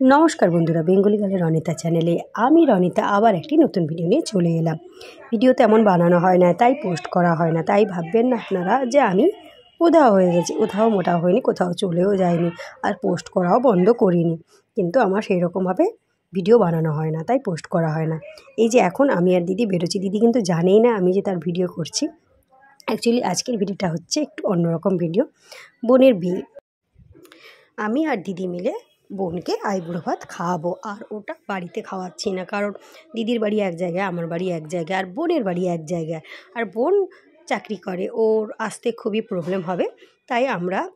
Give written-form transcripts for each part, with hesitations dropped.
नमस्कार बंधुरा बेंगली गार्ल रनिता चैनेले आमी रनिता आबार एक नतून भिडियो निये चले एलाम। भिडियो तेमन बानानो हय ना ताई पोस्ट करा हय ना, ताई भाबबेन ना आपनारा जे आमी उधाओ हये गेछि, उधाओ मोटा हयनि, कोथाओ चलेओ जाइनि आर पोस्ट कराओ बन्ध करिनि, किन्तु आमार सेई रकम भावे भिडियो बानानो हय ना ताई पोस्ट करा हय ना। एई जे एखन आमी आर दिदी बेरोछि, दिदी किन्तु जानेई ना आमी जे तार भिडियो करछि। एक्चुअली आजकेर भिडियोटा हच्छे एकटु अन्यरकम भिडियो, बोनेर बिये। आमी आर दिदी मिले बोन के आईबुड़ो भात खावाबो और ओटा बाड़ीते खावाচ্ছি ना, कारण दिदिर बाड़ी एक जगह आमार बाड़ी एक जगह और बोनेर बाड़ी एक जगह और बोन चाकरी करे, ओर आसते खूबই प्रॉब्लेम होबे, ताई आमरा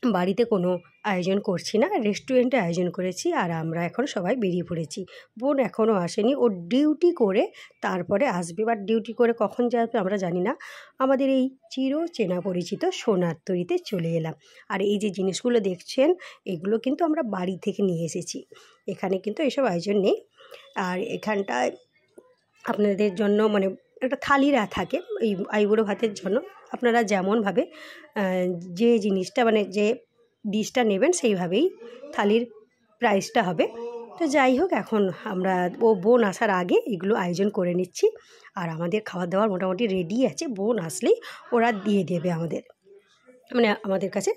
बाड़ीते कोनो आयोजन करछि ना, रेस्टुरेंटे आयोजन करेछि और आमरा एखन सबाई बेरिये पड़ेछि। बोन एखोनो आसेनि, ओ डिउटी करे तारपरे आसबे, बाट डिउटी करे कखन जाबे आमरा जानि ना। आमादेर एई चिर चेना परिचित सोनार तरिते चले एलाम और एई जे जिनिसगुलो देखछेन एगुलो किन्तु आमरा बाड़ी थेके निये एसेछि, एखाने किन्तु एसब आयोजन नेই। और एखानटाय आपनादेर जन्य माने একটা থালি থাকে এই আইবুড়ো ভাতের জন্য, আপনারা যেমনভাবে যে জিনিসটা মানে যে ডিশটা নেবেন সেইভাবেই থালির প্রাইসটা হবে। তো যাই হোক, এখন আমরা বোন আসার আগে এগুলো আয়োজন করে নিচ্ছি আর আমাদের খাবার দাবার মোটামুটি রেডি আছে। বোন আসলেই ওরা দিয়ে দেবে আমাদের, মানে আমাদের কাছে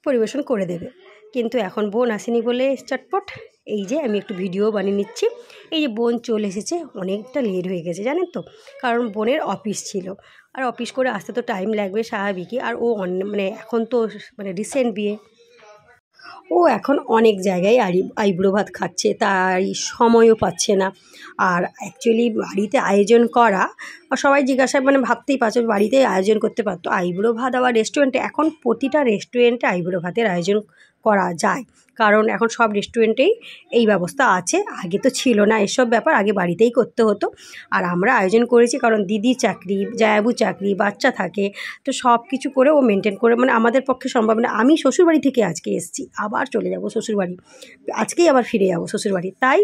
পরিবেশন করে দেবে। কিন্তু এখন বোন আসেনি বলে চটপট এই যে আমি একটু ভিডিও বানিয়ে নিচ্ছি। এই যে বোন চলে এসেছে, অনেকটা লেট হয়ে গেছে জানেন তো, কারণ বোনের অফিস ছিল আর অফিস করে আসতে তো টাইম লাগবে স্বাভাবিকই। আর ও মানে এখন তো মানে রিসেন্ট বিয়ে, ও এখন অনেক জায়গায় আইবুড়ো ভাত খাচ্ছে, তাই সময়ও পাচ্ছে না। আর অ্যাকচুয়ালি বাড়িতে আয়োজন করা, সবাই জিজ্ঞাসা মানে ভাবতেই পারছো বাড়িতে আয়োজন করতে পারতো আইবুড়ো ভাত। আবার রেস্টুরেন্টে এখন প্রতিটা রেস্টুরেন্টে আইবুড়ো ভাতের আয়োজন করা যায়, কারণ এখন সব রেস্টুরেন্টেই এই ব্যবস্থা আছে। আগে তো ছিল না এসব ব্যাপার, আগে বাড়িতেই করতে হতো। আর আমরা আয়োজন করেছি কারণ দিদি চাকরি, জায়াবু চাকরি, বাচ্চা থাকে, তো সব কিছু করে ও মেনটেন করে মানে আমাদের পক্ষে সম্ভব না। আমি শ্বশুরবাড়ি থেকে আজকে এসেছি, আবার চলে যাব শ্বশুরবাড়ি, আজকেই আবার ফিরে যাব শ্বশুরবাড়ি, তাই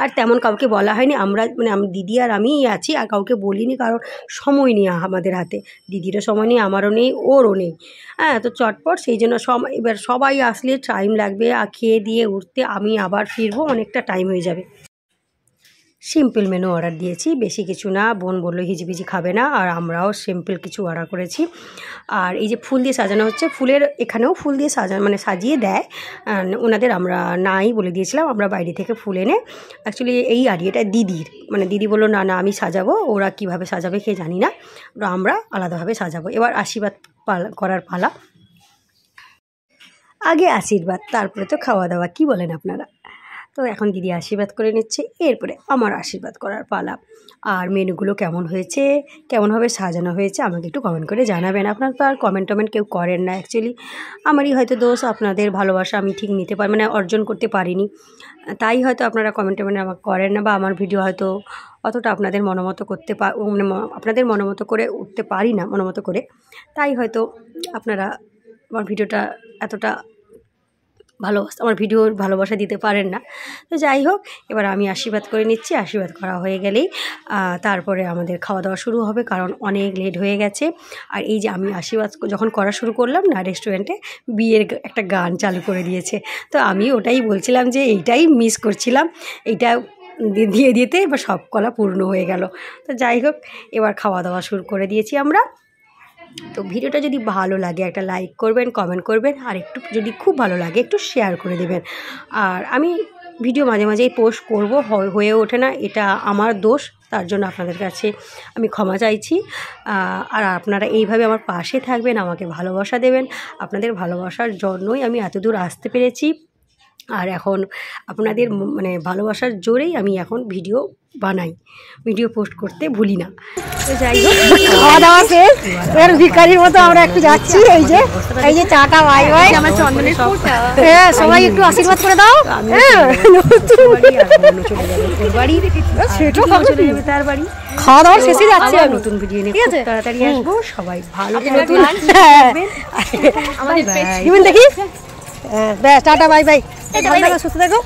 আর তেমন কাউকে বলা হয়নি। আমরা মানে দিদি আর আমিই আছি, আর কাউকে বলিনি, কারণ সময় নেই আমাদের হাতে, দিদিরও সময় নেই, আমারও নেই, ওরও নেই। হ্যাঁ, তো চটপট সেই জন্য এবার সবাই আসলে টাইম লাগবে, আর খেয়ে দিয়ে উঠতে আমি আবার ফিরবো, অনেকটা টাইম হয়ে যাবে। সিম্পল মেনু অর্ডার দিয়েছি, বেশি কিছু না। বোন বললো হিজিবিজি খাবে না, আর আমরাও সিম্পল কিছু অর্ডার করেছি। আর এই যে ফুল দিয়ে সাজানো হচ্ছে, ফুলের এখানেও ফুল দিয়ে সাজানো মানে সাজিয়ে দেয় ওনাদের, আমরা নাই বলে দিয়েছিলাম, আমরা বাইরে থেকে ফুল এনে অ্যাকচুয়ালি এই আড়িয়েটা দিদির, মানে দিদি বললো না না আমি সাজাবো, ওরা কীভাবে সাজাবে কে জানি না, আমরা আলাদাভাবে সাজাবো। এবার আশীর্বাদ করার পালা, আগে আশীর্বাদ তারপরে তো খাওয়া দাওয়া, কি বলেন আপনারা? তো এখন দিদি আশীর্বাদ করে নিচ্ছে, এরপরে আমার আশীর্বাদ করার পালা। আর মেনুগুলো কেমন হয়েছে, কেমনভাবে সাজানো হয়েছে আমাকে একটু কমেন্ট করে জানাবেন। আপনারা তো আর কমেন্ট কেউ করেন না, অ্যাকচুয়ালি আমারই হয়তো দোষ, আপনাদের ভালোবাসা আমি ঠিক নিতে পারি মানে অর্জন করতে পারিনি, তাই হয়তো আপনারা কমেন্ট আমাকে করেন না, বা আমার ভিডিও হয়তো অতটা আপনাদের মনোমতো করতে মানে আপনাদের মনোমতো করে উঠতে পারি না মনোমতো করে, তাই হয়তো আপনারা আমার ভিডিওটা এতটা আমার ভিডিওর ভালোবাসা দিতে পারেন না। তো যাই হোক, এবার আমি আশীর্বাদ করে নিচ্ছি। আশীর্বাদ করা হয়ে গেলেই তারপরে আমাদের খাওয়া দাওয়া শুরু হবে, কারণ অনেক লেট হয়ে গেছে। আর এই যে আমি আশীর্বাদ যখন করা শুরু করলাম না, রেস্টুরেন্টে বিয়ের একটা গান চালু করে দিয়েছে, তো আমি ওটাই বলছিলাম যে এইটাই মিস করছিলাম, এইটা দিয়ে দিতে এবার সব কলা পূর্ণ হয়ে গেল। তো যাই হোক, এবার খাওয়া দাওয়া শুরু করে দিয়েছি আমরা। তো ভিডিওটা যদি ভালো লাগে একটা লাইক করবেন, কমেন্ট করবেন, আর একটু যদি খুব ভালো লাগে একটু শেয়ার করে দেবেন। আর আমি ভিডিও মাঝে মাঝেই পোস্ট করব, হয়ে ওঠে না, এটা আমার দোষ, তার জন্য আপনাদের কাছে আমি ক্ষমা চাইছি। আর আপনারা এইভাবে আমার পাশে থাকবেন, আমাকে ভালোবাসা দেবেন, আপনাদের ভালোবাসার জন্যই আমি এতদূর আসতে পেরেছি। আর এখন আপনাদের মানে ভালোবাসার জোরেই আমি এখন ভিডিও বানাই, ভিডিও পোস্ট করতে ভুলি না। তো যাই হোক, খাওয়া দাওয়া শেষ, এবার ভিখারির মতো আমরা একটু যাচ্ছি। এই যে চাটা বাই বাই, আমার চন্দনের হ্যাঁ, সবাই একটু আশীর্বাদ করে দাও। তার বাড়ি খাওয়া দাওয়া শেষে যাচ্ছে, নতুন ভিডিও নিয়ে খুব তাড়াতাড়ি আসবো। সবাই ভালো দেখি, ব্যাস টাটা বাই বাই, সুস্থ দেখো।